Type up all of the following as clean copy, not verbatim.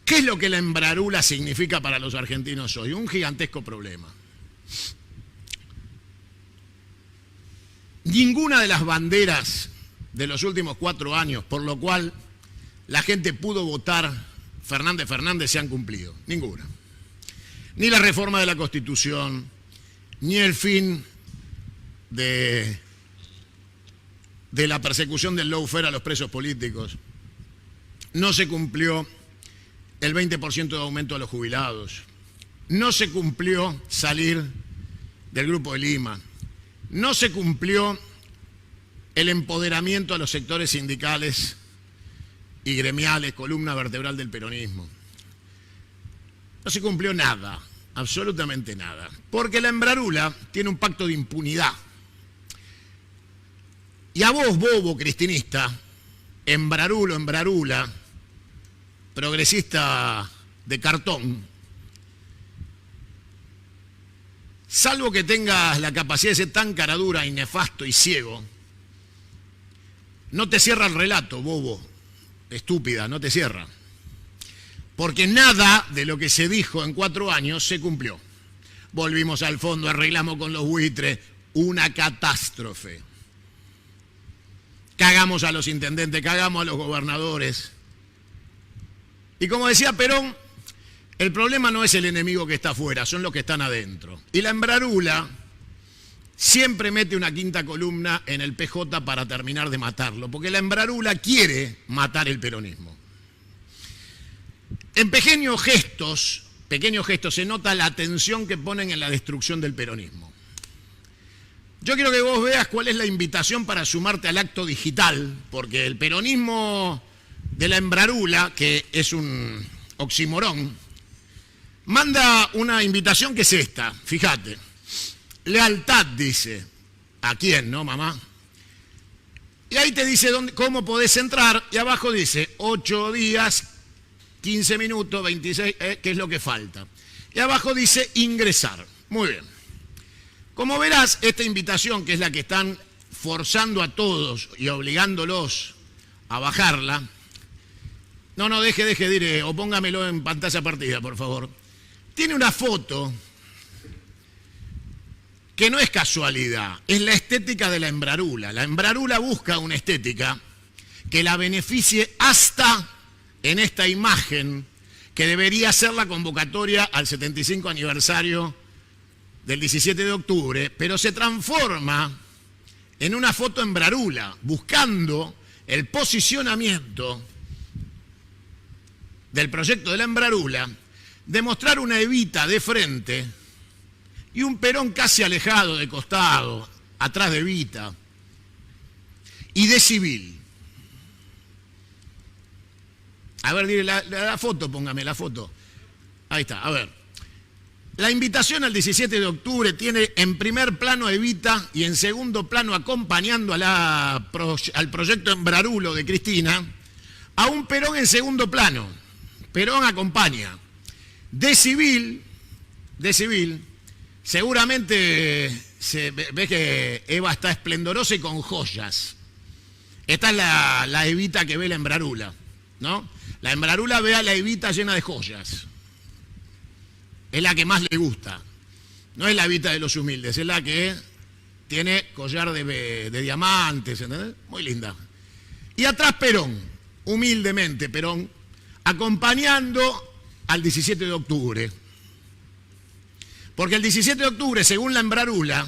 ¿Qué es lo que la embrarula significa para los argentinos hoy? Un gigantesco problema. Ninguna de las banderas de los últimos 4 años, por lo cual la gente pudo votar Fernández se han cumplido. Ninguna. Ni la reforma de la Constitución, ni el fin de la persecución del lawfare a los presos políticos. No se cumplió el 20% de aumento a los jubilados. No se cumplió salir del Grupo de Lima. No se cumplió el empoderamiento a los sectores sindicales y gremiales, columna vertebral del peronismo. No se cumplió nada, absolutamente nada, porque la embrarula tiene un pacto de impunidad. Y a vos, bobo cristinista, embrarula, progresista de cartón, salvo que tengas la capacidad de ser tan caradura y nefasto y ciego, no te cierra el relato, bobo, estúpida, no te cierra. Porque nada de lo que se dijo en 4 años se cumplió. Volvimos al fondo, arreglamos con los buitres, una catástrofe. Cagamos a los intendentes, cagamos a los gobernadores. Y como decía Perón, el problema no es el enemigo que está afuera, son los que están adentro. Y la embrarula siempre mete una quinta columna en el PJ para terminar de matarlo, porque la embrarula quiere matar el peronismo. En pequeños gestos se nota la atención que ponen en la destrucción del peronismo. Yo quiero que vos veas cuál es la invitación para sumarte al acto digital, porque el peronismo de la embrarula, que es un oximorón, manda una invitación que es esta, fíjate. Lealtad, dice. ¿A quién, no, mamá? Y ahí te dice cómo podés entrar, y abajo dice 8 días, 15 minutos, 26, que es lo que falta. Y abajo dice ingresar. Muy bien. Como verás, esta invitación, que es la que están forzando a todos y obligándolos a bajarla, no, deje de ir, o póngamelo en pantalla partida, por favor. Tiene una foto que no es casualidad, es la estética de la embrarula. La embrarula busca una estética que la beneficie hasta en esta imagen que debería ser la convocatoria al 75 aniversario del 17 de octubre, pero se transforma en una foto embrarula, buscando el posicionamiento del proyecto de la embrarula, de mostrar una Evita de frente y un Perón casi alejado de costado, atrás de Evita, y de civil. A ver, dile la foto, póngame la foto. Ahí está, a ver. La invitación al 17 de octubre tiene en primer plano a Evita y en segundo plano, acompañando al proyecto Embrarulo de Cristina, a un Perón en segundo plano. Perón acompaña. De civil, seguramente ves que Eva está esplendorosa y con joyas. Esta es la Evita que ve la embrarula, ¿no? La embrarula ve a la Evita llena de joyas. Es la que más le gusta. No es la Evita de los humildes, es la que tiene collar de diamantes, ¿entendés? Muy linda. Y atrás Perón, humildemente Perón, acompañando al 17 de octubre. Porque el 17 de octubre, según la embrarula,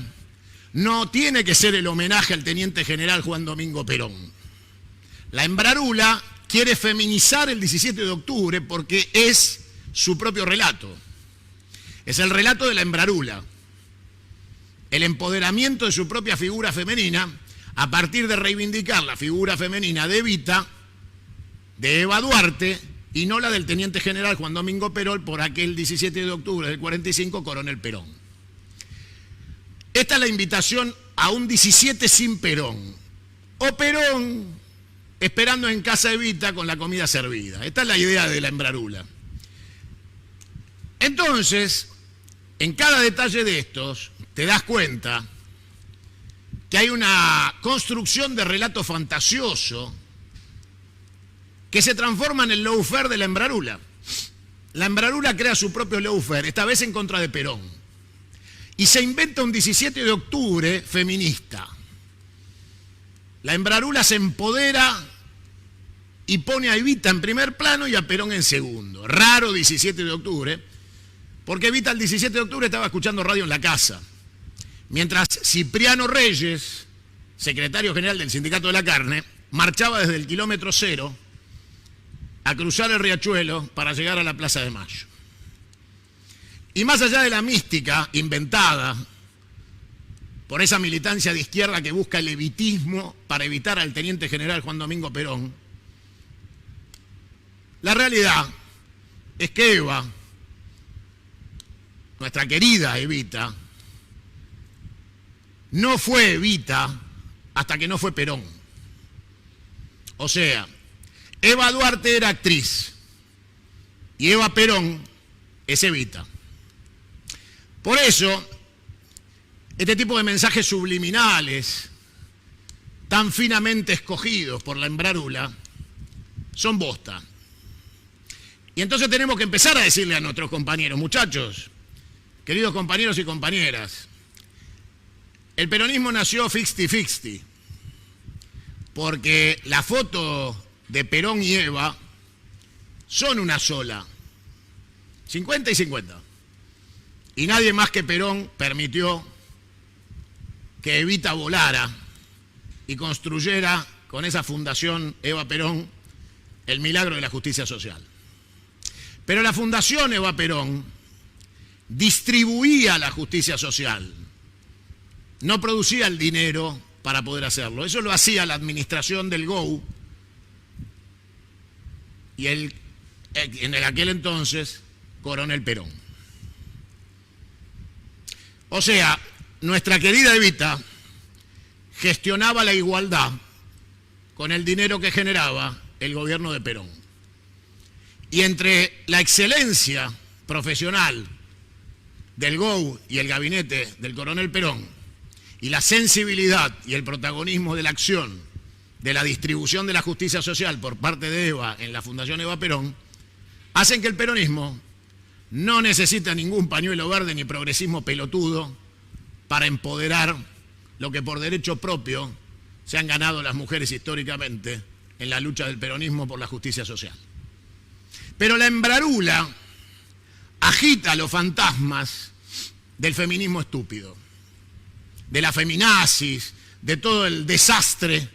no tiene que ser el homenaje al teniente general Juan Domingo Perón. La embrarula quiere feminizar el 17 de octubre porque es su propio relato. Es el relato de la embrarula. El empoderamiento de su propia figura femenina a partir de reivindicar la figura femenina de Evita, de Eva Duarte, y no la del teniente general Juan Domingo Perón por aquel 17 de octubre del 45, Coronel Perón. Esta es la invitación a un 17 sin Perón. O Perón esperando en casa de Evita con la comida servida. Esta es la idea de la embrarula. Entonces, en cada detalle de estos, te das cuenta que hay una construcción de relato fantasioso que se transforma en el lawfare de la embrarula. la Embrarula crea su propio lawfare, esta vez en contra de Perón. Y se inventa un 17 de octubre feminista. La Embrarula se empodera y pone a Evita en primer plano y a Perón en segundo. Raro 17 de octubre, porque Evita el 17 de octubre estaba escuchando radio en la casa. Mientras Cipriano Reyes, secretario general del Sindicato de la Carne, marchaba desde el kilómetro 0 a cruzar el riachuelo para llegar a la Plaza de Mayo. Y más allá de la mística inventada por esa militancia de izquierda que busca el evitismo para evitar al teniente general Juan Domingo Perón, la realidad es que Eva, nuestra querida Evita, no fue Evita hasta que no fue Perón. O sea, Eva Duarte era actriz y Eva Perón es Evita. Por eso, este tipo de mensajes subliminales, tan finamente escogidos por la Embrarula, son bosta. Y entonces tenemos que empezar a decirle a nuestros compañeros, muchachos, queridos compañeros y compañeras, el peronismo nació 50-50, porque la foto de Perón y Eva son una sola, 50 y 50. Y nadie más que Perón permitió que Evita volara y construyera con esa fundación Eva Perón el milagro de la justicia social. Pero la fundación Eva Perón distribuía la justicia social, no producía el dinero para poder hacerlo. Eso lo hacía la administración del GOU y en aquel entonces Coronel Perón. O sea, nuestra querida Evita gestionaba la igualdad con el dinero que generaba el gobierno de Perón. Y entre la excelencia profesional del GOU y el gabinete del coronel Perón y la sensibilidad y el protagonismo de la acción de la distribución de la justicia social por parte de Eva en la Fundación Eva Perón, hacen que el peronismo no necesita ningún pañuelo verde ni progresismo pelotudo para empoderar lo que por derecho propio se han ganado las mujeres históricamente en la lucha del peronismo por la justicia social. Pero la Embrarula agita los fantasmas del feminismo estúpido, de la feminazis, de todo el desastre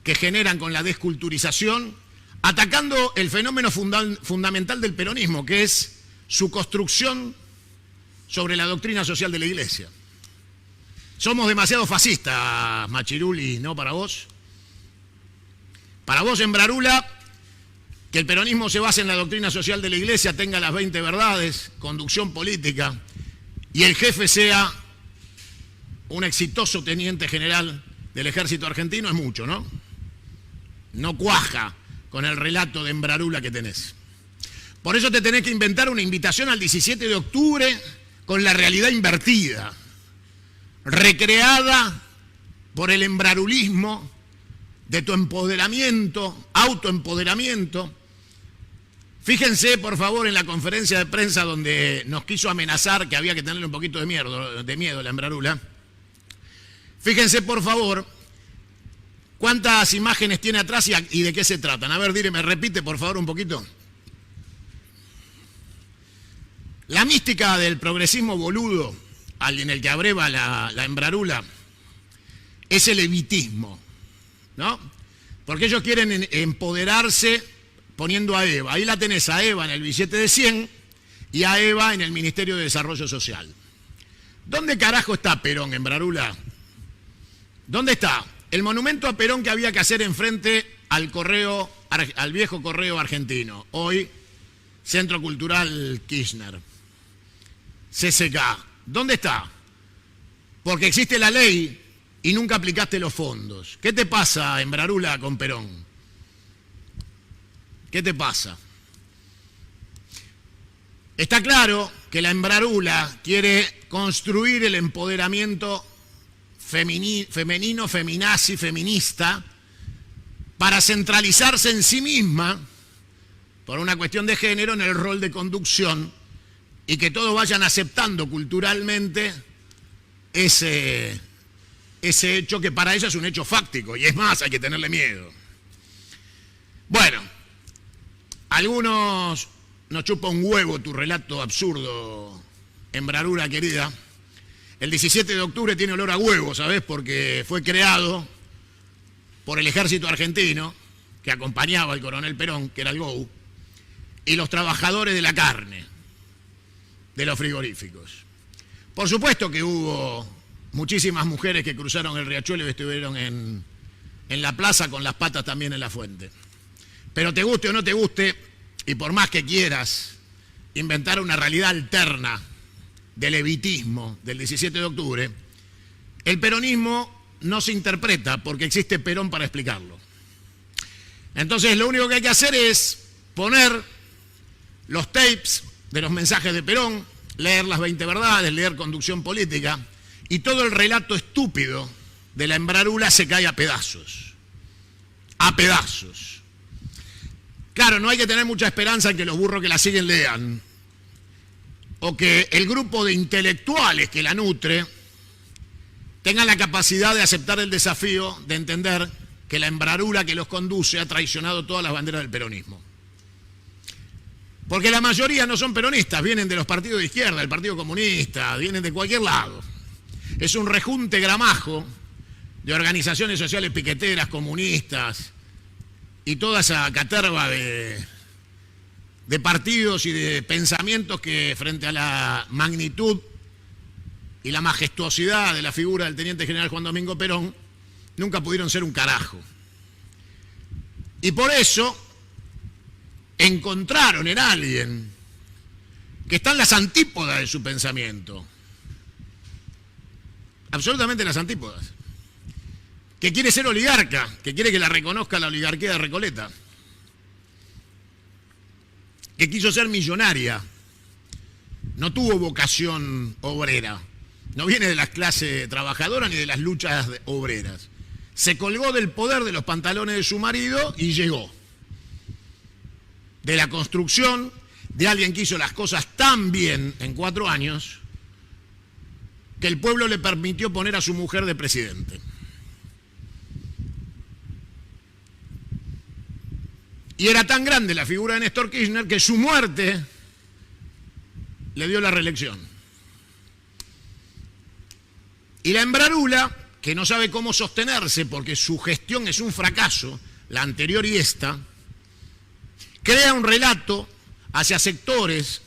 que generan con la desculturización, atacando el fenómeno fundamental del peronismo, que es su construcción sobre la doctrina social de la Iglesia. Somos demasiado fascistas, Machiruli, ¿no? Para vos. Para vos, Embrarula, que el peronismo se base en la doctrina social de la Iglesia, tenga las 20 verdades, conducción política, y el jefe sea un exitoso teniente general del ejército argentino, es mucho, ¿no? No cuaja con el relato de Embrarula que tenés. Por eso te tenés que inventar una invitación al 17 de octubre con la realidad invertida, recreada por el embrarulismo de tu empoderamiento, autoempoderamiento. Fíjense, por favor, en la conferencia de prensa donde nos quiso amenazar que había que tenerle un poquito de miedo a la Embrarula. Fíjense, por favor, cuántas imágenes tiene atrás y de qué se tratan. A ver, me repite, por favor, un poquito. La mística del progresismo boludo, en el que abreva la Embrarula, es el evitismo, ¿no? Porque ellos quieren empoderarse poniendo a Eva. Ahí la tenés a Eva en el billete de 100 y a Eva en el Ministerio de Desarrollo Social. ¿Dónde carajo está Perón, Embrarula? ¿Dónde está? El monumento a Perón que había que hacer enfrente al viejo correo argentino, hoy Centro Cultural Kirchner, CCK. ¿Dónde está? Porque existe la ley y nunca aplicaste los fondos. ¿Qué te pasa, Embrarula, con Perón? ¿Qué te pasa? Está claro que la Embrarula quiere construir el empoderamiento femenino, feminazi, feminista, para centralizarse en sí misma por una cuestión de género, en el rol de conducción y que todos vayan aceptando culturalmente ese hecho que para ella es un hecho fáctico, y es más, hay que tenerle miedo. Bueno, algunos nos chupa un huevo tu relato absurdo, Embrarura querida. El 17 de octubre tiene olor a huevo, ¿sabés? Porque fue creado por el ejército argentino, que acompañaba al coronel Perón, que era el GOU, y los trabajadores de la carne, de los frigoríficos. Por supuesto que hubo muchísimas mujeres que cruzaron el riachuelo y estuvieron en la plaza con las patas también en la fuente. Pero te guste o no te guste, y por más que quieras inventar una realidad alterna del evitismo del 17 de octubre, el peronismo no se interpreta porque existe Perón para explicarlo. Entonces lo único que hay que hacer es poner los tapes de los mensajes de Perón, leer las 20 verdades, leer Conducción Política, y todo el relato estúpido de la Embrarula se cae a pedazos. A pedazos. Claro, no hay que tener mucha esperanza en que los burros que la siguen lean, o que el grupo de intelectuales que la nutre tengan la capacidad de aceptar el desafío de entender que la Embrarula que los conduce ha traicionado todas las banderas del peronismo. Porque la mayoría no son peronistas, vienen de los partidos de izquierda, del Partido Comunista, vienen de cualquier lado. Es un rejunte gramajo de organizaciones sociales piqueteras, comunistas, y toda esa caterva de partidos y de pensamientos que, frente a la magnitud y la majestuosidad de la figura del teniente general Juan Domingo Perón, nunca pudieron ser un carajo. Y por eso encontraron en alguien que está en las antípodas de su pensamiento, absolutamente en las antípodas, que quiere ser oligarca, que quiere que la reconozca la oligarquía de Recoleta, que quiso ser millonaria, no tuvo vocación obrera, no viene de las clases trabajadoras ni de las luchas obreras. Se colgó del poder de los pantalones de su marido y llegó. De la construcción de alguien que hizo las cosas tan bien en 4 años que el pueblo le permitió poner a su mujer de presidente. Y era tan grande la figura de Néstor Kirchner que su muerte le dio la reelección. Y la Embrarula, que no sabe cómo sostenerse porque su gestión es un fracaso, la anterior y esta, crea un relato hacia sectores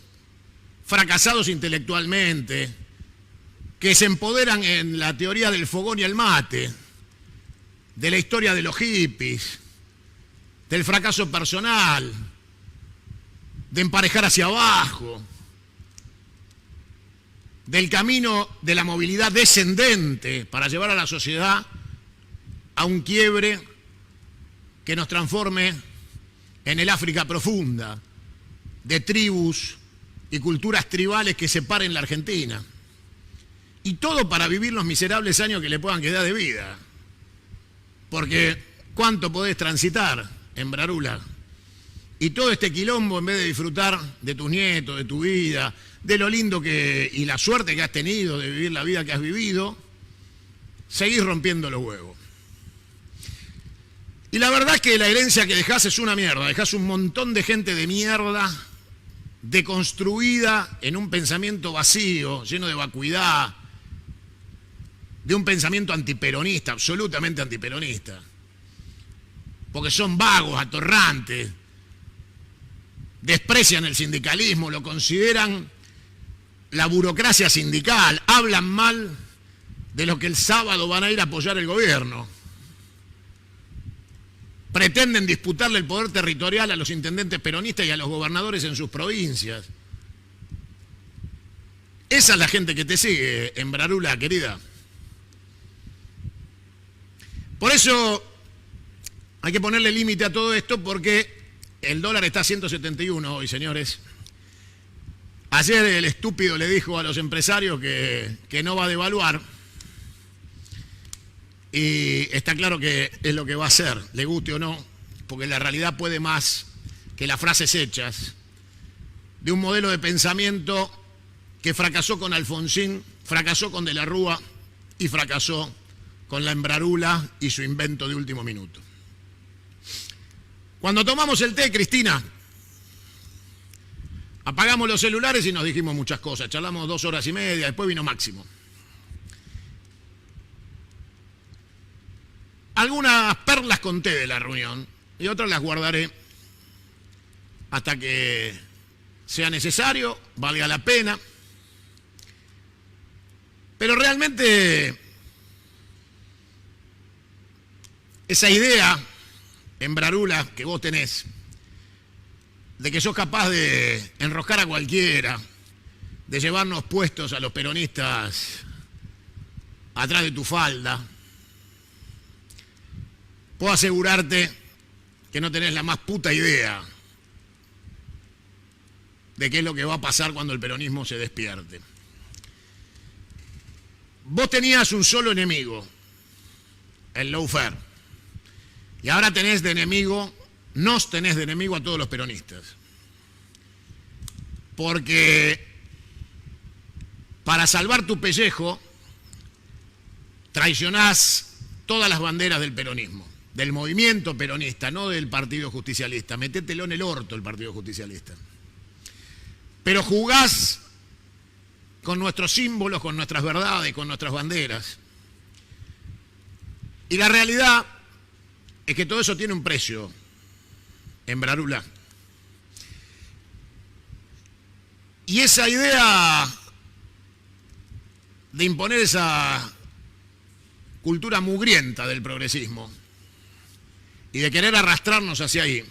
fracasados intelectualmente, que se empoderan en la teoría del fogón y el mate, de la historia de los hippies, del fracaso personal, de emparejar hacia abajo, del camino de la movilidad descendente para llevar a la sociedad a un quiebre que nos transforme en el África profunda, de tribus y culturas tribales que separen la Argentina. Y todo para vivir los miserables años que le puedan quedar de vida. Porque ¿cuánto podés transitar, Embrarula? Y todo este quilombo, en vez de disfrutar de tus nietos, de tu vida, de lo lindo y la suerte que has tenido de vivir la vida que has vivido, seguís rompiendo los huevos. Y la verdad es que la herencia que dejás es una mierda. Dejás un montón de gente de mierda, deconstruida en un pensamiento vacío, lleno de vacuidad, de un pensamiento antiperonista, absolutamente antiperonista. Porque son vagos, atorrantes, desprecian el sindicalismo, lo consideran la burocracia sindical, hablan mal de lo que el sábado van a ir a apoyar el gobierno. Pretenden disputarle el poder territorial a los intendentes peronistas y a los gobernadores en sus provincias. Esa es la gente que te sigue, Embrarula, querida. Por eso hay que ponerle límite a todo esto, porque el dólar está a 171 hoy, señores. Ayer el estúpido le dijo a los empresarios que no va a devaluar. Y está claro que es lo que va a hacer, le guste o no, porque la realidad puede más que las frases hechas de un modelo de pensamiento que fracasó con Alfonsín, fracasó con De la Rúa y fracasó con la Embrarula y su invento de último minuto. Cuando tomamos el té, Cristina, apagamos los celulares y nos dijimos muchas cosas. Charlamos 2 horas y media, después vino Máximo. Algunas perlas conté de la reunión y otras las guardaré hasta que sea necesario, valga la pena. Pero realmente esa idea, Embrarula, que vos tenés, de que sos capaz de enroscar a cualquiera, de llevarnos puestos a los peronistas atrás de tu falda, puedo asegurarte que no tenés la más puta idea de qué es lo que va a pasar cuando el peronismo se despierte. Vos tenías un solo enemigo, el lawfare, y ahora tenés de enemigo, nos tenés de enemigo a todos los peronistas. Porque para salvar tu pellejo, traicionás todas las banderas del peronismo, del movimiento peronista, no del Partido Justicialista. Metételo en el orto el Partido Justicialista. Pero jugás con nuestros símbolos, con nuestras verdades, con nuestras banderas. Y la realidad es que todo eso tiene un precio, Embrarula. Y esa idea de imponer esa cultura mugrienta del progresismo y de querer arrastrarnos hacia ahí,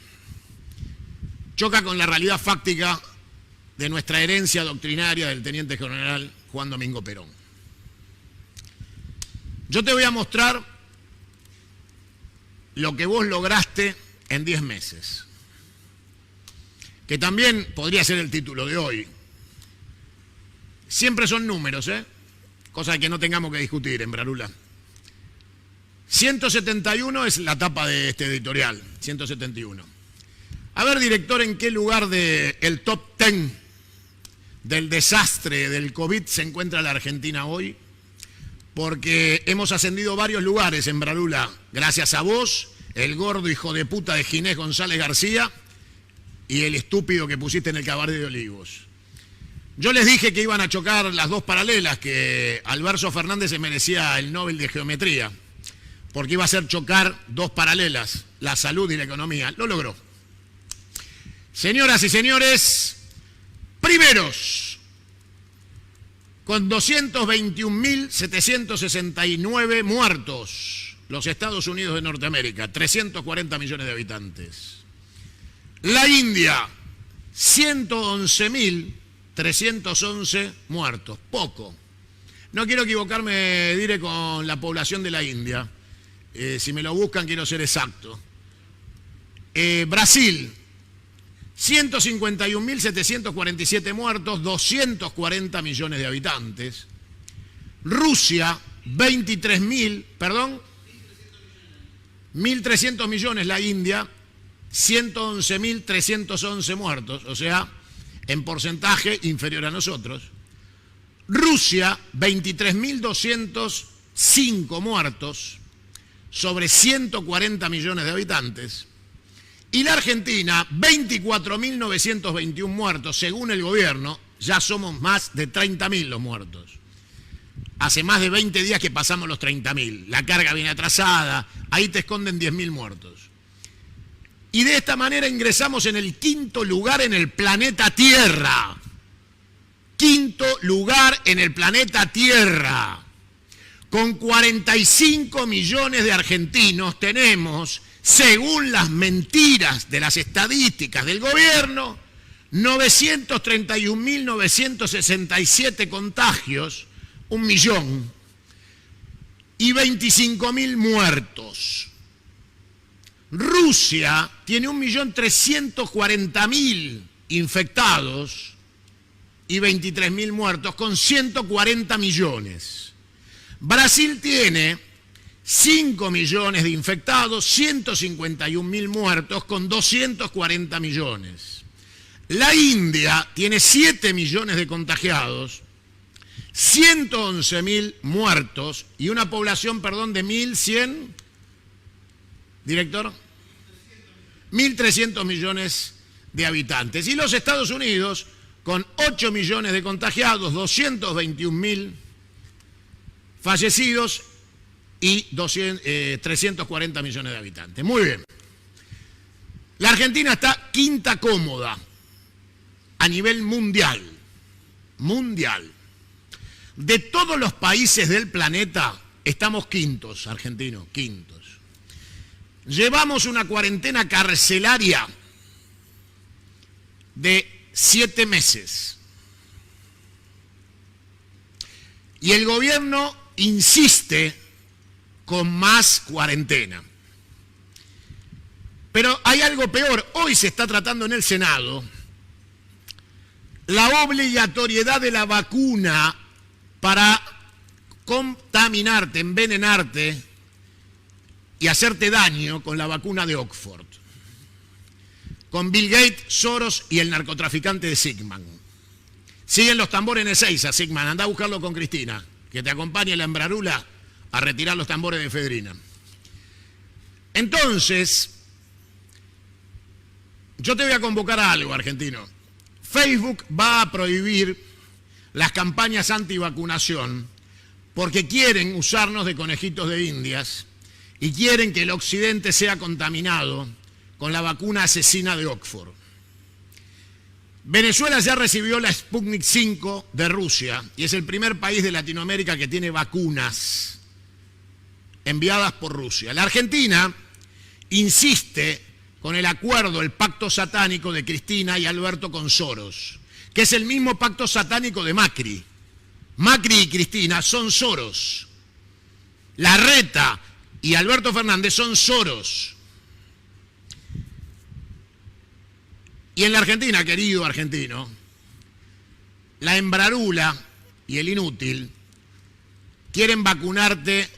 choca con la realidad fáctica de nuestra herencia doctrinaria del teniente general Juan Domingo Perón. Yo te voy a mostrar lo que vos lograste en 10 meses, que también podría ser el título de hoy. Siempre son números, cosa que no tengamos que discutir, Embrarula. 171 es la tapa de este editorial, 171. A ver, director, ¿en qué lugar del top 10 del desastre del COVID se encuentra la Argentina hoy? Porque hemos ascendido varios lugares, Embrarula, gracias a vos, el gordo hijo de puta de Ginés González García y el estúpido que pusiste en el Cabaret de Olivos. Yo les dije que iban a chocar las dos paralelas, que Alberto Fernández se merecía el Nobel de Geometría, porque iba a hacer chocar dos paralelas, la salud y la economía. Lo logró. Señoras y señores, primeros, con 221.769 muertos, los Estados Unidos de Norteamérica, 340 millones de habitantes. La India, 111.311 muertos, poco. No quiero equivocarme, diré, con la población de la India. Si me lo buscan, quiero ser exacto. Brasil, 151.747 muertos, 240 millones de habitantes. Rusia, 1.300 millones la India, 111.311 muertos, o sea, en porcentaje inferior a nosotros. Rusia, 23.205 muertos sobre 140 millones de habitantes. Y la Argentina, 24.921 muertos, según el gobierno, ya somos más de 30.000 los muertos. Hace más de 20 días que pasamos los 30.000. La carga viene atrasada, ahí te esconden 10.000 muertos. Y de esta manera ingresamos en el 5º lugar en el planeta Tierra. 5º lugar en el planeta Tierra. Con 45 millones de argentinos tenemos, según las mentiras de las estadísticas del gobierno, 931.967 contagios, 1 millón, y 25.000 muertos. Rusia tiene 1.340.000 infectados y 23.000 muertos, con 140 millones. Brasil tiene 5 millones de infectados, 151.000 muertos con 240 millones. La India tiene 7 millones de contagiados, 111.000 muertos y una población, perdón, de 1.100, director, 1.300 millones de habitantes. Y los Estados Unidos, con 8 millones de contagiados, 221.000 fallecidos y 340 millones de habitantes. Muy bien. La Argentina está quinta cómoda a nivel mundial. Mundial. De todos los países del planeta, estamos quintos, argentinos, quintos. Llevamos una cuarentena carcelaria de 7 meses. Y el gobierno insiste con más cuarentena. Pero hay algo peor. Hoy se está tratando en el Senado la obligatoriedad de la vacuna para contaminarte, envenenarte y hacerte daño con la vacuna de Oxford, con Bill Gates, Soros y el narcotraficante de Sigman. Siguen los tambores en Ezeiza, Sigman. Anda a buscarlo con Cristina, que te acompañe la Embrarula a retirar los tambores de efedrina. Entonces, yo te voy a convocar a algo, argentino. Facebook va a prohibir las campañas antivacunación porque quieren usarnos de conejitos de indias y quieren que el occidente sea contaminado con la vacuna asesina de Oxford. Venezuela ya recibió la Sputnik 5 de Rusia y es el primer país de Latinoamérica que tiene vacunas enviadas por Rusia. La Argentina insiste con el acuerdo, el pacto satánico de Cristina y Alberto con Soros, que es el mismo pacto satánico de Macri. Macri y Cristina son Soros. Larreta y Alberto Fernández son Soros. Y en la Argentina, querido argentino, la Embrarula y el inútil quieren vacunarte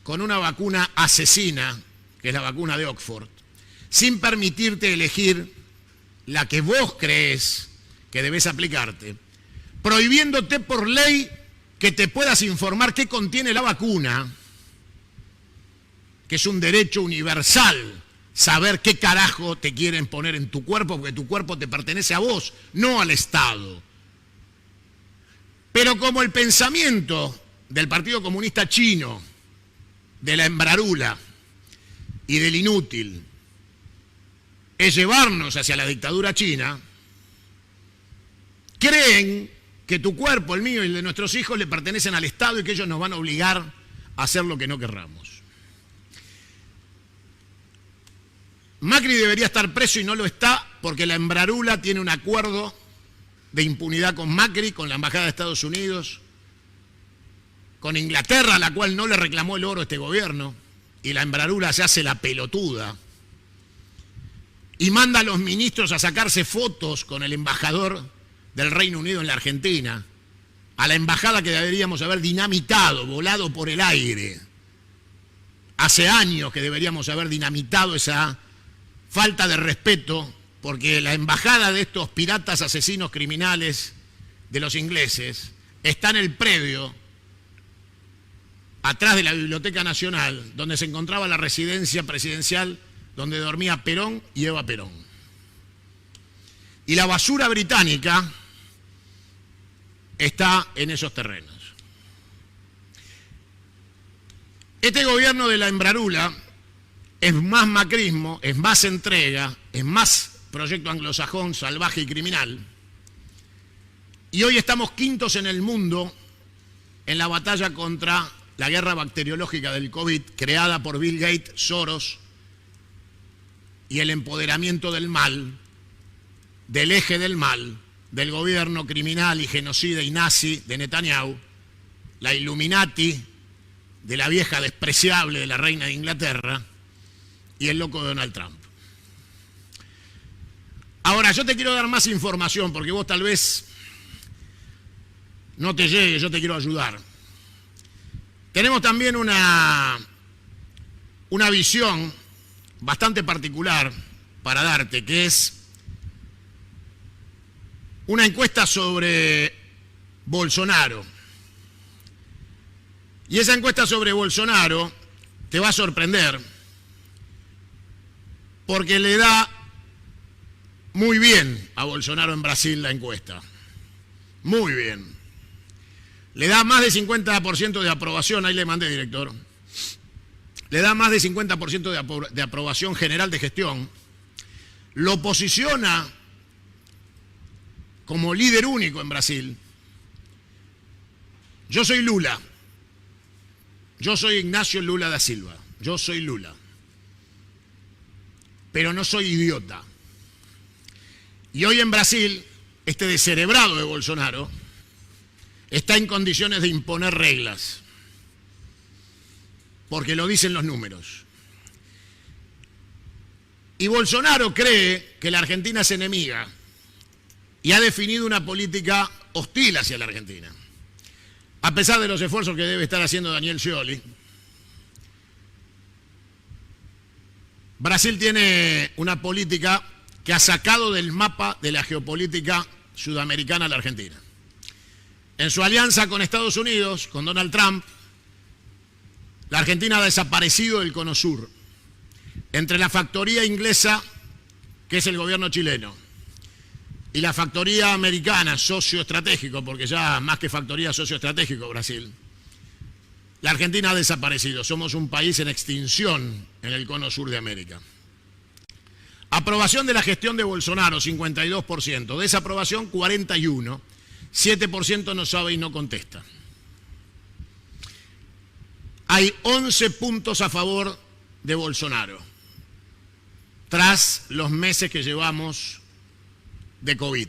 con una vacuna asesina, que es la vacuna de Oxford, sin permitirte elegir la que vos crees que debes aplicarte, prohibiéndote por ley que te puedas informar qué contiene la vacuna, que es un derecho universal, saber qué carajo te quieren poner en tu cuerpo, porque tu cuerpo te pertenece a vos, no al Estado. Pero como el pensamiento del Partido Comunista Chino, de la Embrarula y del inútil, es llevarnos hacia la dictadura china, creen que tu cuerpo, el mío y el de nuestros hijos le pertenecen al Estado y que ellos nos van a obligar a hacer lo que no querramos. Macri debería estar preso y no lo está porque la Embrarula tiene un acuerdo de impunidad con Macri, con la Embajada de Estados Unidos, con Inglaterra, a la cual no le reclamó el oro este gobierno, y la Embrarula se hace la pelotuda y manda a los ministros a sacarse fotos con el embajador del Reino Unido en la Argentina, a la embajada que deberíamos haber dinamitado, volado por el aire. Hace años que deberíamos haber dinamitado esa falta de respeto, porque la embajada de estos piratas asesinos criminales de los ingleses está en el predio, atrás de la Biblioteca Nacional, donde se encontraba la residencia presidencial donde dormía Perón y Eva Perón. Y la basura británica está en esos terrenos. Este gobierno de la Embrarula es más macrismo, es más entrega, es más proyecto anglosajón, salvaje y criminal. Y hoy estamos quintos en el mundo en la batalla contra la guerra bacteriológica del COVID, creada por Bill Gates, Soros, y el empoderamiento del mal, del eje del mal, del gobierno criminal y genocida y nazi de Netanyahu, la Illuminati de la vieja despreciable de la reina de Inglaterra y el loco de Donald Trump. Ahora, yo te quiero dar más información porque vos tal vez no te llegue, yo te quiero ayudar. Tenemos también una una visión bastante particular para darte, que es una encuesta sobre Bolsonaro. Y esa encuesta sobre Bolsonaro te va a sorprender porque le da muy bien a Bolsonaro en Brasil la encuesta. Muy bien. Le da más de 50% de aprobación, ahí le mandé, director. Le da más de 50% de aprobación general de gestión. Lo posiciona como líder único en Brasil. Yo soy Lula. Yo soy Ignacio Lula da Silva. Yo soy Lula. Pero no soy idiota. Y hoy en Brasil, este descerebrado de Bolsonaro está en condiciones de imponer reglas. Porque lo dicen los números. Y Bolsonaro cree que la Argentina es enemiga y ha definido una política hostil hacia la Argentina. A pesar de los esfuerzos que debe estar haciendo Daniel Scioli, Brasil tiene una política que ha sacado del mapa de la geopolítica sudamericana a la Argentina. En su alianza con Estados Unidos, con Donald Trump, la Argentina ha desaparecido del Cono Sur, entre la factoría inglesa, que es el gobierno chileno, y la factoría americana, socio estratégico, porque ya más que factoría, socio estratégico Brasil, la Argentina ha desaparecido. Somos un país en extinción en el Cono Sur de América. Aprobación de la gestión de Bolsonaro, 52%. Desaprobación, 41%. 7% no sabe y no contesta. Hay 11 puntos a favor de Bolsonaro, tras los meses que llevamos de COVID.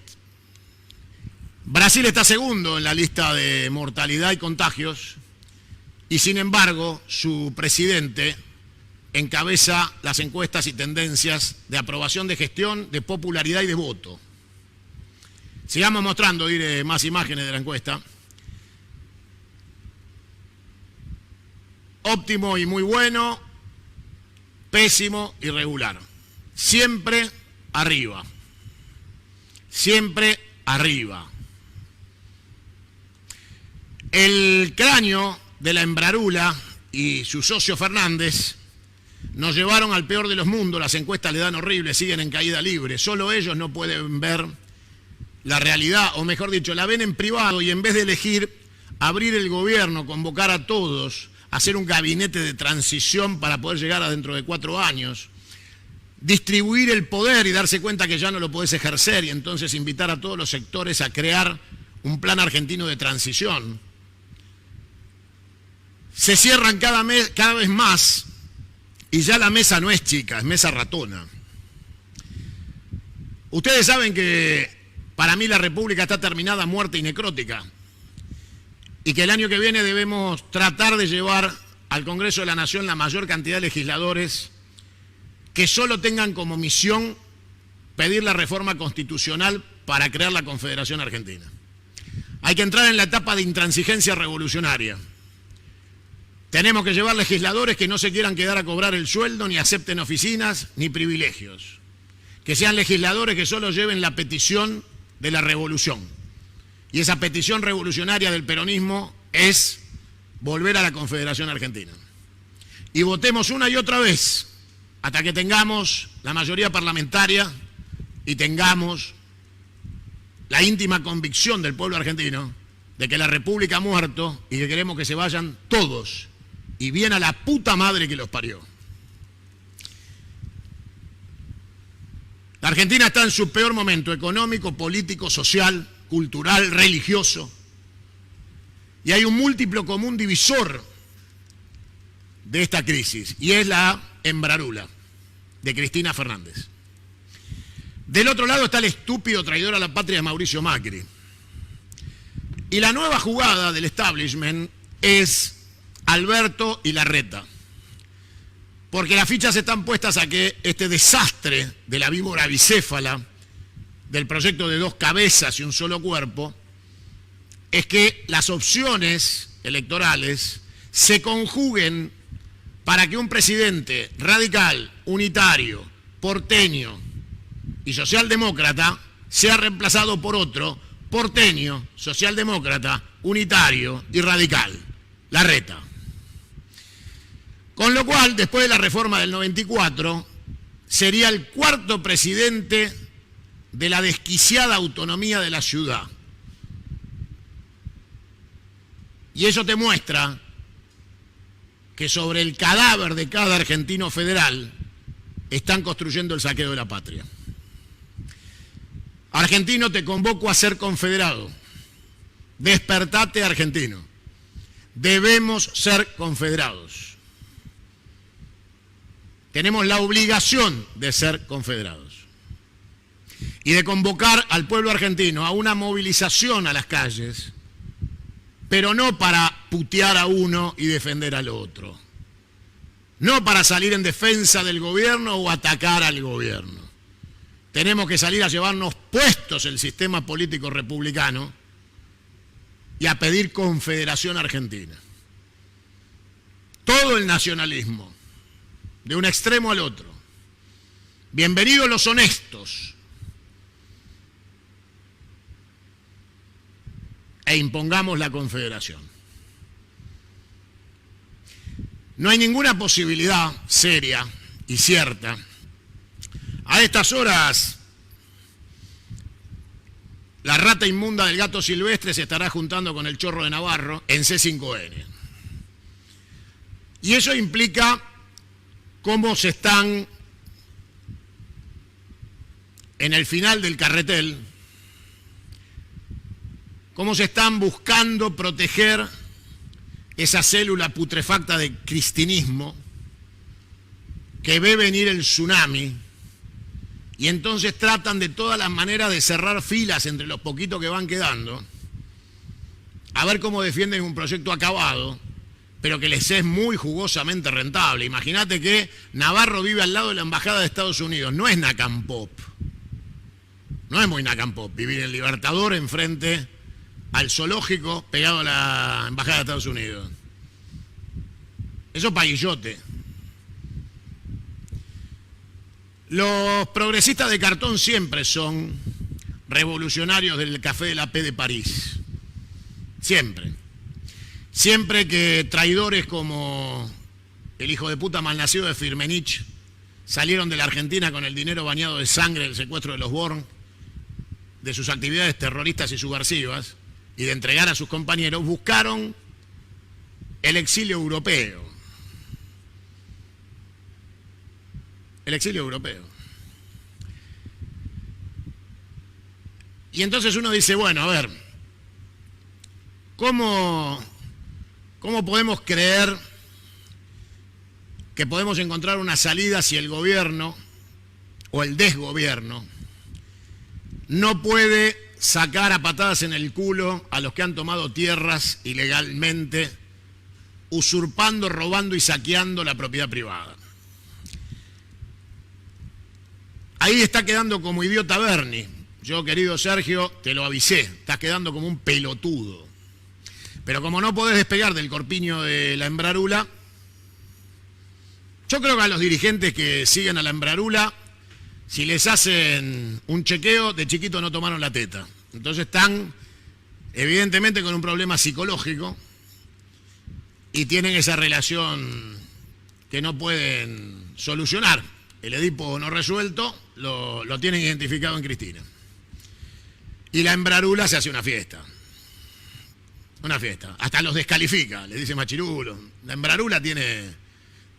Brasil está segundo en la lista de mortalidad y contagios y sin embargo su presidente encabeza las encuestas y tendencias de aprobación de gestión, de popularidad y de voto. Sigamos mostrando, diré más imágenes de la encuesta. Óptimo y muy bueno, pésimo y regular. Siempre arriba. Siempre arriba. El cráneo de la Embrarula y su socio Fernández nos llevaron al peor de los mundos. Las encuestas le dan horrible, siguen en caída libre. Solo ellos no pueden ver la realidad, o mejor dicho, la ven en privado y en vez de elegir abrir el gobierno, convocar a todos, hacer un gabinete de transición para poder llegar a dentro de 4 años, distribuir el poder y darse cuenta que ya no lo podés ejercer y entonces invitar a todos los sectores a crear un plan argentino de transición. Se cierran cada vez más y ya la mesa no es chica, es mesa ratona. Ustedes saben que para mí la República está terminada, muerta y necrótica, y que el año que viene debemos tratar de llevar al Congreso de la Nación la mayor cantidad de legisladores que solo tengan como misión pedir la reforma constitucional para crear la Confederación Argentina. Hay que entrar en la etapa de intransigencia revolucionaria. Tenemos que llevar legisladores que no se quieran quedar a cobrar el sueldo, ni acepten oficinas, ni privilegios. Que sean legisladores que solo lleven la petición de la revolución. Y esa petición revolucionaria del peronismo es volver a la Confederación Argentina. Y votemos una y otra vez hasta que tengamos la mayoría parlamentaria y tengamos la íntima convicción del pueblo argentino de que la República ha muerto y que queremos que se vayan todos y bien a la puta madre que los parió. La Argentina está en su peor momento económico, político, social, cultural, religioso. Y hay un múltiplo común divisor de esta crisis, y es la Embrarula de Cristina Fernández. Del otro lado está el estúpido traidor a la patria de Mauricio Macri. Y la nueva jugada del establishment es Alberto y Larreta. Porque las fichas están puestas a que este desastre de la víbora bicéfala, del proyecto de 2 cabezas y un solo cuerpo, es que las opciones electorales se conjuguen para que un presidente radical, unitario, porteño y socialdemócrata sea reemplazado por otro porteño, socialdemócrata, unitario y radical, Larreta. Con lo cual, después de la reforma del 94, sería el cuarto presidente de la desquiciada autonomía de la ciudad. Y eso te muestra que sobre el cadáver de cada argentino federal están construyendo el saqueo de la patria. Argentino, te convoco a ser confederado. Despertate, argentino. Debemos ser confederados. Tenemos la obligación de ser confederados y de convocar al pueblo argentino a una movilización a las calles, pero no para putear a uno y defender al otro, no para salir en defensa del gobierno o atacar al gobierno. Tenemos que salir a llevarnos puestos el sistema político republicano y a pedir confederación argentina. Todo el nacionalismo, de un extremo al otro. Bienvenidos los honestos. E impongamos la confederación. No hay ninguna posibilidad seria y cierta. A estas horas, la rata inmunda del gato silvestre se estará juntando con el chorro de Navarro en C5N. Y eso implica cómo se están, en el final del carretel, cómo se están buscando proteger esa célula putrefacta de cristinismo que ve venir el tsunami, y entonces tratan de todas las maneras de cerrar filas entre los poquitos que van quedando, a ver cómo defienden un proyecto acabado, pero que les es muy jugosamente rentable. Imagínate que Navarro vive al lado de la Embajada de Estados Unidos. No es Nacampop. No es muy Nacampop vivir en Libertador enfrente al zoológico pegado a la Embajada de Estados Unidos. Eso es paguillote. Los progresistas de cartón siempre son revolucionarios del Café de la P de París. Siempre. Siempre que traidores como el hijo de puta malnacido de Firmenich salieron de la Argentina con el dinero bañado de sangre del secuestro de los Born, de sus actividades terroristas y subversivas, y de entregar a sus compañeros, buscaron el exilio europeo. El exilio europeo. Y entonces uno dice, bueno, a ver, ¿cómo podemos creer que podemos encontrar una salida si el gobierno o el desgobierno no puede sacar a patadas en el culo a los que han tomado tierras ilegalmente, usurpando, robando y saqueando la propiedad privada? Ahí está quedando como idiota Bernie. Yo, querido Sergio, te lo avisé, estás quedando como un pelotudo. Pero como no podés despegar del corpiño de la Embrarula, yo creo que a los dirigentes que siguen a la Embrarula, si les hacen un chequeo, de chiquito no tomaron la teta. Entonces están, evidentemente, con un problema psicológico y tienen esa relación que no pueden solucionar. El Edipo no resuelto lo tienen identificado en Cristina. Y la Embrarula se hace una fiesta. Una fiesta. Hasta los descalifica, les dice Machirulo. La Embrarula tiene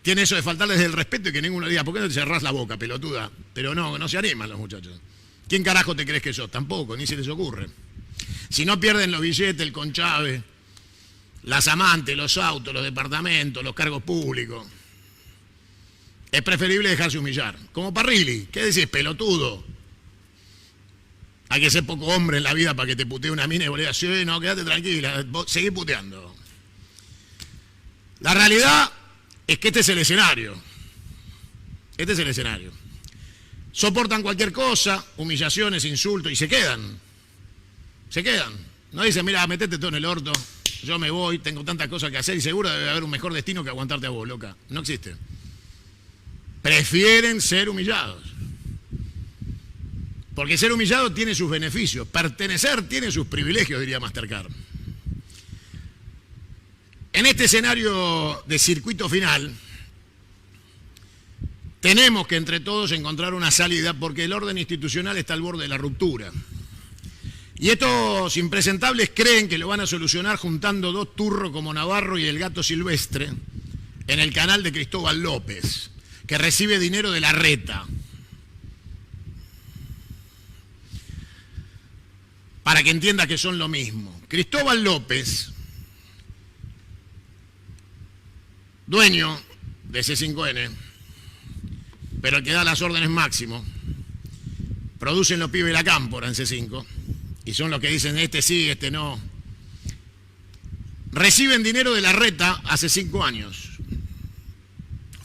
eso de faltarles el respeto y que ninguno diga, ¿por qué no te cerrás la boca, pelotuda? Pero no se animan los muchachos. ¿Quién carajo te crees que sos? Tampoco, ni se les ocurre. Si no pierden los billetes, el conchave, las amantes, los autos, los departamentos, los cargos públicos, es preferible dejarse humillar. Como Parrilli, ¿qué decís, pelotudo? Hay que ser poco hombre en la vida para que te putee una mina y vos le digas, sí, no, quédate tranquila, seguí puteando. La realidad es que este es el escenario. Este es el escenario. Soportan cualquier cosa, humillaciones, insultos, y se quedan. Se quedan. No dicen, mira, metete todo en el orto, yo me voy, tengo tantas cosas que hacer y seguro debe haber un mejor destino que aguantarte a vos, loca. No existe. Prefieren ser humillados. Porque ser humillado tiene sus beneficios, pertenecer tiene sus privilegios, diría Mastercard. En este escenario de circuito final, tenemos que entre todos encontrar una salida porque el orden institucional está al borde de la ruptura. Y estos impresentables creen que lo van a solucionar juntando dos turros como Navarro y el gato silvestre en el canal de Cristóbal López, que recibe dinero de la reta. Para que entienda que son lo mismo. Cristóbal López, dueño de C5N, pero el que da las órdenes máximo, producen los pibes de la cámpora en C5, y son los que dicen este sí, este no. Reciben dinero de la reta hace 5 años.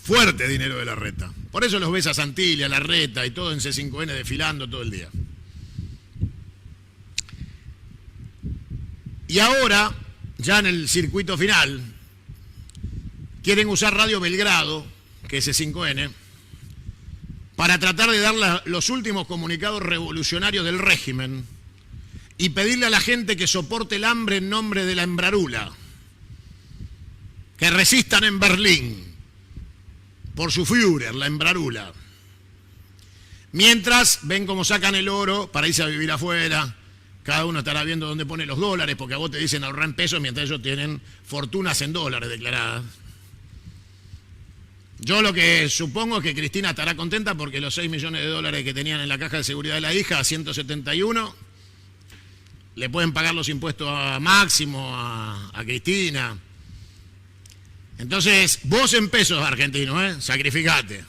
Fuerte dinero de la reta. Por eso los ves a Santilli, a la reta y todo en C5N desfilando todo el día. Y ahora, ya en el circuito final, quieren usar Radio Belgrado, que es C5N, para tratar de dar los últimos comunicados revolucionarios del régimen y pedirle a la gente que soporte el hambre en nombre de la embrarula, que resistan en Berlín por su Führer, la embrarula. Mientras ven cómo sacan el oro para irse a vivir afuera, cada uno estará viendo dónde pone los dólares, porque a vos te dicen ahorrar en pesos mientras ellos tienen fortunas en dólares declaradas. Yo lo que supongo es que Cristina estará contenta porque los 6 millones de dólares que tenían en la caja de seguridad de la hija, a 171, le pueden pagar los impuestos a Máximo, a Cristina. Entonces, vos en pesos argentinos, sacrificate.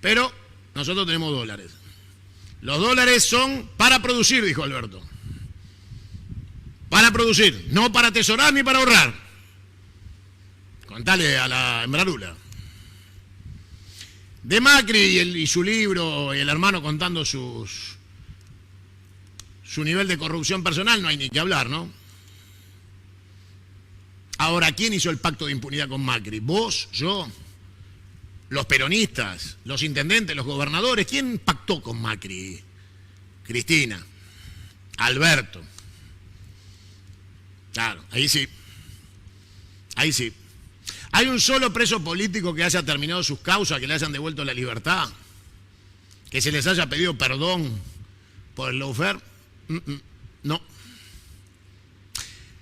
Pero nosotros tenemos dólares. Los dólares son para producir, dijo Alberto. Para producir, no para atesorar ni para ahorrar. Contale a la embrarula. De Macri y su libro, y el hermano contando su nivel de corrupción personal, no hay ni que hablar, ¿no? Ahora, ¿quién hizo el pacto de impunidad con Macri? ¿Vos? ¿Yo? ¿Los peronistas? ¿Los intendentes? ¿Los gobernadores? ¿Quién pactó con Macri? Cristina. Alberto. Claro, ahí sí. Ahí sí. ¿Hay un solo preso político que haya terminado sus causas, que le hayan devuelto la libertad? ¿Que se les haya pedido perdón por el lawfare? No.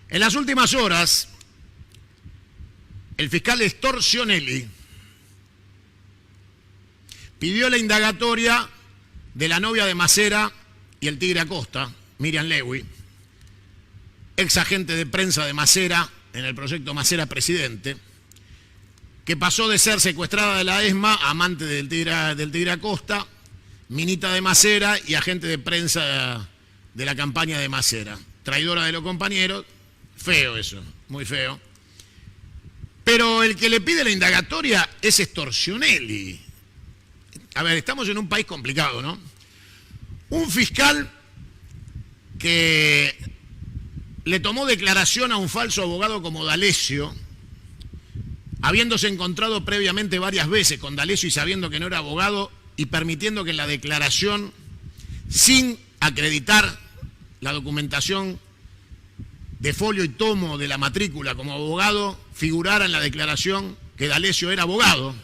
En las últimas horas, el fiscal Storcionelli pidió la indagatoria de la novia de Macera y el Tigre Acosta, Miriam Lewy, ex agente de prensa de Macera en el proyecto Macera Presidente, que pasó de ser secuestrada de la ESMA, amante del Tigre Acosta, minita de Macera y agente de prensa de la campaña de Macera. Traidora de los compañeros, feo eso, muy feo. Pero el que le pide la indagatoria es Storcionelli. A ver, estamos en un país complicado, ¿no? Un fiscal que le tomó declaración a un falso abogado como D'Alessio, habiéndose encontrado previamente varias veces con D'Alessio y sabiendo que no era abogado, y permitiendo que en la declaración, sin acreditar la documentación de folio y tomo de la matrícula como abogado, figurara en la declaración que D'Alessio era abogado.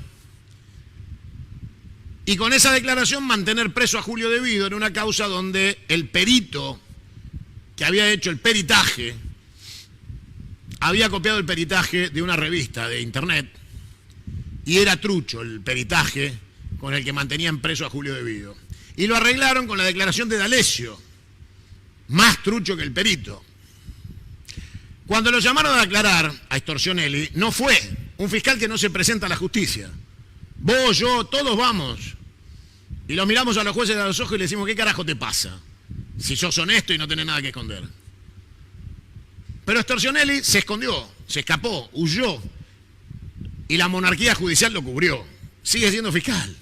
Y con esa declaración mantener preso a Julio De Vido en una causa donde el perito que había hecho el peritaje había copiado el peritaje de una revista de internet y era trucho el peritaje con el que mantenían preso a Julio De Vido. Y lo arreglaron con la declaración de D'Alessio, más trucho que el perito. Cuando lo llamaron a aclarar a Storcionelli, no fue un fiscal que no se presenta a la justicia. Vos, yo, todos vamos. Y los miramos a los jueces a los ojos y le decimos, ¿qué carajo te pasa? Si sos honesto y no tenés nada que esconder. Pero Storcionelli se escondió, se escapó, huyó. Y la monarquía judicial lo cubrió. Sigue siendo fiscal.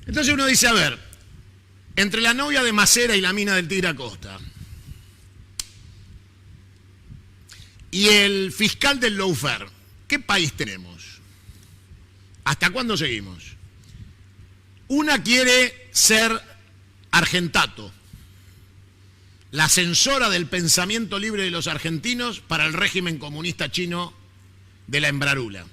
Entonces uno dice, a ver, entre la novia de Macera y la mina del Tigre Acosta, y el fiscal del lawfare. ¿Qué país tenemos? ¿Hasta cuándo seguimos? Una quiere ser Argentato, la censora del pensamiento libre de los argentinos para el régimen comunista chino de la Embrarula.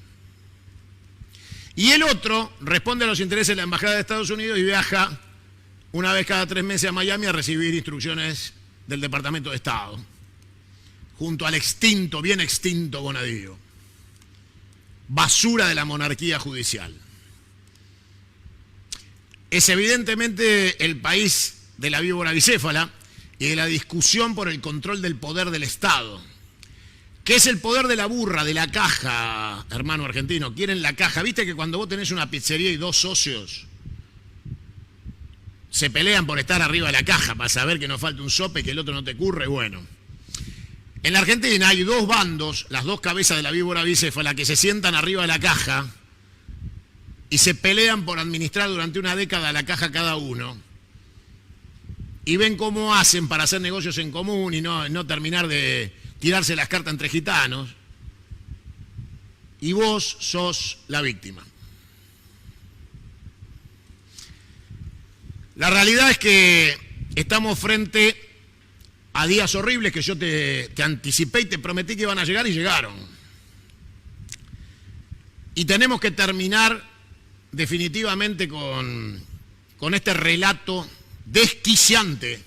Y el otro responde a los intereses de la Embajada de Estados Unidos y viaja una vez cada 3 meses a Miami a recibir instrucciones del Departamento de Estado, junto al extinto, bien extinto Bonadío. Basura de la monarquía judicial. Es evidentemente el país de la víbora bicéfala y de la discusión por el control del poder del Estado. ¿Qué es el poder de la burra, de la caja, hermano argentino? Quieren la caja. ¿Viste que cuando vos tenés una pizzería y 2 socios se pelean por estar arriba de la caja para saber que no falta un sope, que el otro no te curre? Bueno, en la Argentina hay 2 bandos, las 2 cabezas de la víbora bicéfala, que se sientan arriba de la caja y se pelean por administrar durante una década la caja cada uno. Y ven cómo hacen para hacer negocios en común y no terminar de tirarse las cartas entre gitanos. Y vos sos la víctima. La realidad es que estamos frente a días horribles que yo te anticipé y te prometí que iban a llegar y llegaron. Y tenemos que terminar definitivamente con este relato desquiciante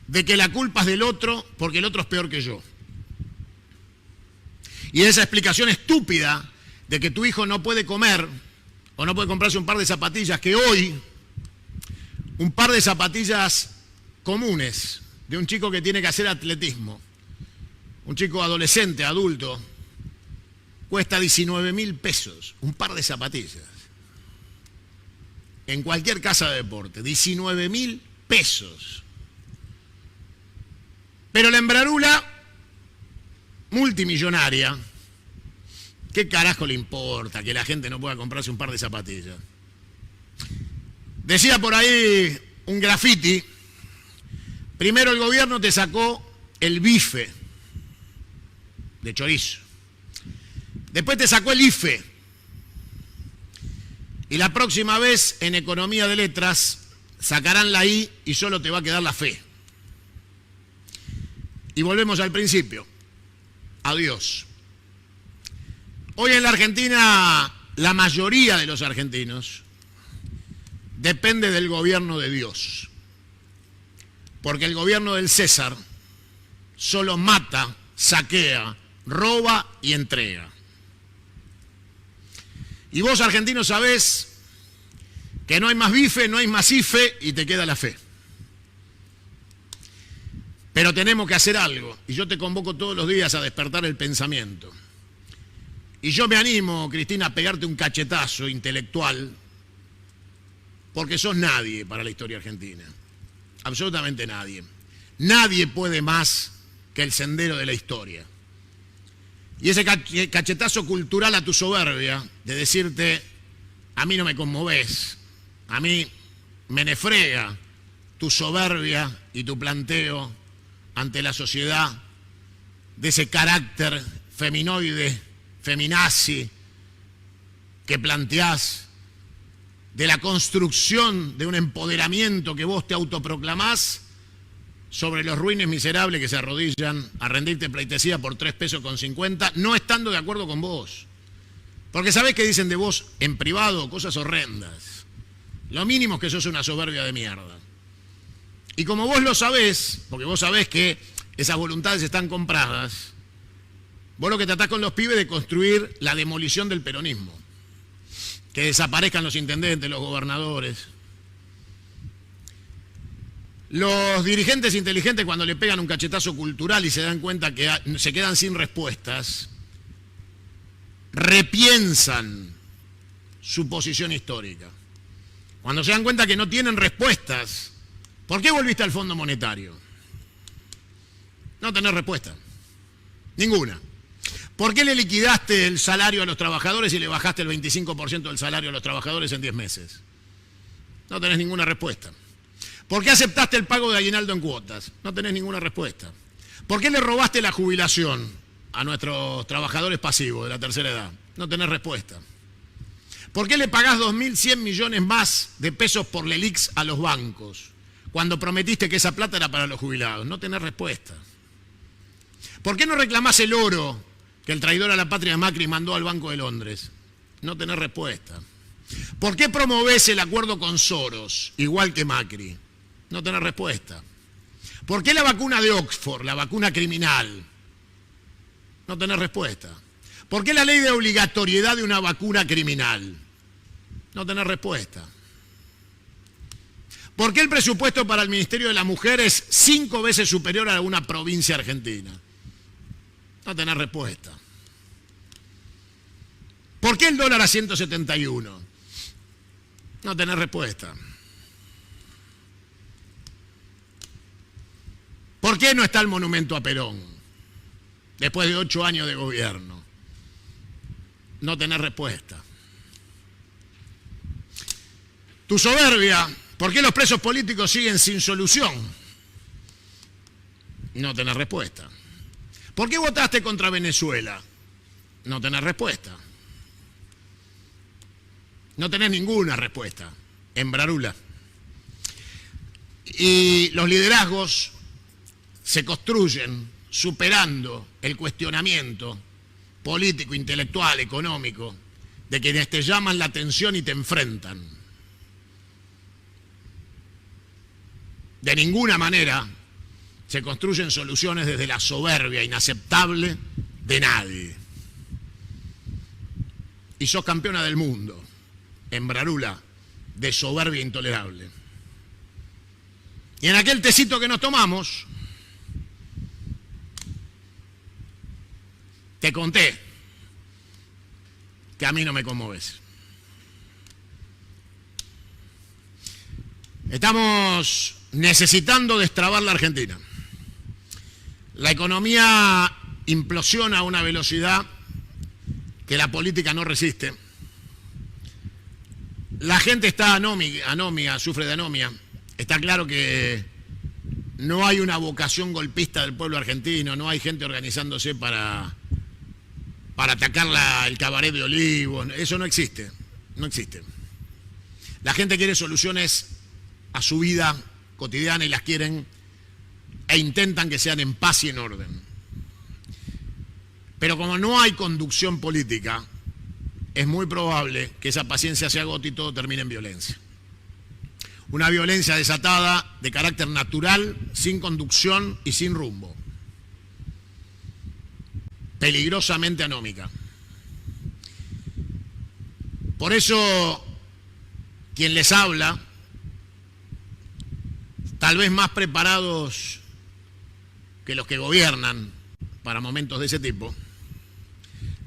de que la culpa es del otro porque el otro es peor que yo. Y esa explicación estúpida de que tu hijo no puede comer o no puede comprarse un par de zapatillas, que hoy un par de zapatillas comunes de un chico que tiene que hacer atletismo, un chico adolescente, adulto, cuesta 19.000 pesos, un par de zapatillas. En cualquier casa de deporte, 19.000 pesos. Pero la Embrarula, multimillonaria, ¿qué carajo le importa que la gente no pueda comprarse un par de zapatillas? Decía por ahí un graffiti: primero el gobierno te sacó el bife de chorizo, después te sacó el IFE, y la próxima vez en economía de letras sacarán la I y solo te va a quedar la fe. Y volvemos al principio. Adiós. Hoy en la Argentina, la mayoría de los argentinos depende del gobierno de Dios. Porque el gobierno del César solo mata, saquea, roba y entrega. Y vos, argentinos, sabés que no hay más bife, no hay más IFE y te queda la fe. Pero tenemos que hacer algo, y yo te convoco todos los días a despertar el pensamiento. Y yo me animo, Cristina, a pegarte un cachetazo intelectual, porque sos nadie para la historia argentina. Absolutamente nadie. Nadie puede más que el sendero de la historia. Y ese cachetazo cultural a tu soberbia, de decirte: a mí no me conmovés, a mí me nefrega tu soberbia y tu planteo ante la sociedad de ese carácter feminoide, feminazi que planteás, de la construcción de un empoderamiento que vos te autoproclamás sobre los ruines miserables que se arrodillan a rendirte pleitesía por 3,50 pesos, no estando de acuerdo con vos. Porque sabés que dicen de vos en privado cosas horrendas. Lo mínimo es que sos una soberbia de mierda. Y como vos lo sabés, porque vos sabés que esas voluntades están compradas, vos lo que tratás con los pibes de construir la demolición del peronismo. Que desaparezcan los intendentes, los gobernadores. Los dirigentes inteligentes, cuando le pegan un cachetazo cultural y se dan cuenta que se quedan sin respuestas, repiensan su posición histórica. Cuando se dan cuenta que no tienen respuestas, ¿por qué volviste al Fondo Monetario? No tenés respuesta. Ninguna. ¿Por qué le liquidaste el salario a los trabajadores y le bajaste el 25% del salario a los trabajadores en 10 meses? No tenés ninguna respuesta. ¿Por qué aceptaste el pago de aguinaldo en cuotas? No tenés ninguna respuesta. ¿Por qué le robaste la jubilación a nuestros trabajadores pasivos de la tercera edad? No tenés respuesta. ¿Por qué le pagás 2.100 millones más de pesos por LELIQs a los bancos cuando prometiste que esa plata era para los jubilados? No tenés respuesta. ¿Por qué no reclamás el oro que el traidor a la patria Macri mandó al Banco de Londres? No tenés respuesta. ¿Por qué promovés el acuerdo con Soros, igual que Macri? No tenés respuesta. ¿Por qué la vacuna de Oxford, la vacuna criminal? No tenés respuesta. ¿Por qué la ley de obligatoriedad de una vacuna criminal? No tenés respuesta. ¿Por qué el presupuesto para el Ministerio de la Mujer es 5 veces superior a una provincia argentina? No tenés respuesta. ¿Por qué el dólar a 171? No tenés respuesta. ¿Por qué no está el monumento a Perón después de 8 años de gobierno? No tenés respuesta. Tu soberbia, ¿por qué los presos políticos siguen sin solución? No tenés respuesta. ¿Por qué votaste contra Venezuela? No tenés respuesta. No tenés ninguna respuesta. Embrarula. Y los liderazgos se construyen superando el cuestionamiento político, intelectual, económico, de quienes te llaman la atención y te enfrentan. De ninguna manera se construyen soluciones desde la soberbia inaceptable de nadie. Y sos campeona del mundo, Embrarula, de soberbia intolerable. Y en aquel tecito que nos tomamos, te conté que a mí no me conmoves. Estamos necesitando destrabar la Argentina. La economía implosiona a una velocidad que la política no resiste. La gente está anómica, sufre de anomia. Está claro que no hay una vocación golpista del pueblo argentino, no hay gente organizándose para atacar el cabaret de Olivos. Eso no existe, no existe. La gente quiere soluciones a su vida cotidiana y las quieren e intentan que sean en paz y en orden. Pero como no hay conducción política, es muy probable que esa paciencia se agote y todo termine en violencia. Una violencia desatada de carácter natural, sin conducción y sin rumbo. Peligrosamente anómica. Por eso, quien les habla, tal vez más preparados que los que gobiernan para momentos de ese tipo,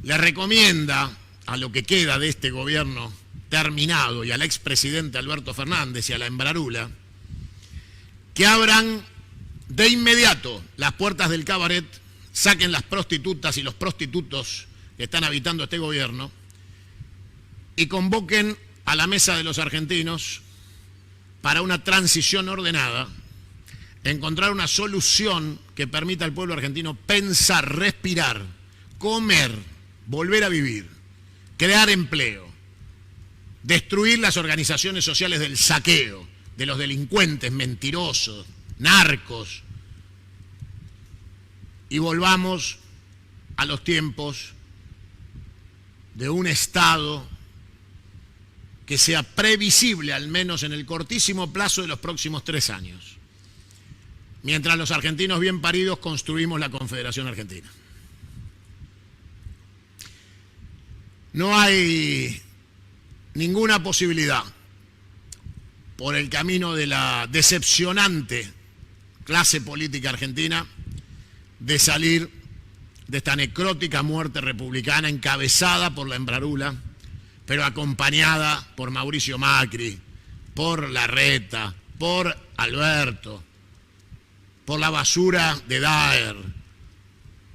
le recomienda a lo que queda de este gobierno terminado y al expresidente Alberto Fernández y a la Embrarula que abran de inmediato las puertas del cabaret, saquen las prostitutas y los prostitutos que están habitando este gobierno y convoquen a la mesa de los argentinos para una transición ordenada, encontrar una solución que permita al pueblo argentino pensar, respirar, comer, volver a vivir, crear empleo, destruir las organizaciones sociales del saqueo, de los delincuentes mentirosos, narcos, y volvamos a los tiempos de un Estado que sea previsible, al menos en el cortísimo plazo de los próximos 3 años. Mientras los argentinos bien paridos construimos la Confederación Argentina. No hay ninguna posibilidad por el camino de la decepcionante clase política argentina de salir de esta necrótica muerte republicana encabezada por la Embrarula, pero acompañada por Mauricio Macri, por Larreta, por Alberto, por la basura de Daer,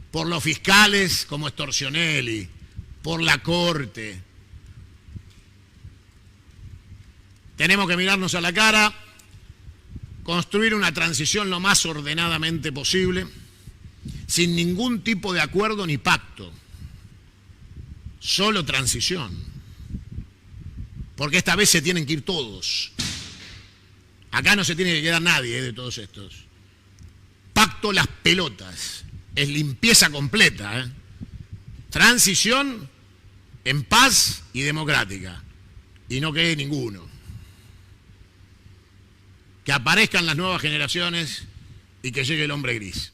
por los fiscales como Storcionelli, por la Corte. Tenemos que mirarnos a la cara, construir una transición lo más ordenadamente posible sin ningún tipo de acuerdo ni pacto. Solo transición. Porque esta vez se tienen que ir todos. Acá no se tiene que quedar nadie de todos estos. Pacto las pelotas. Es limpieza completa. Transición en paz y democrática. Y no quede ninguno. Que aparezcan las nuevas generaciones y que llegue el hombre gris.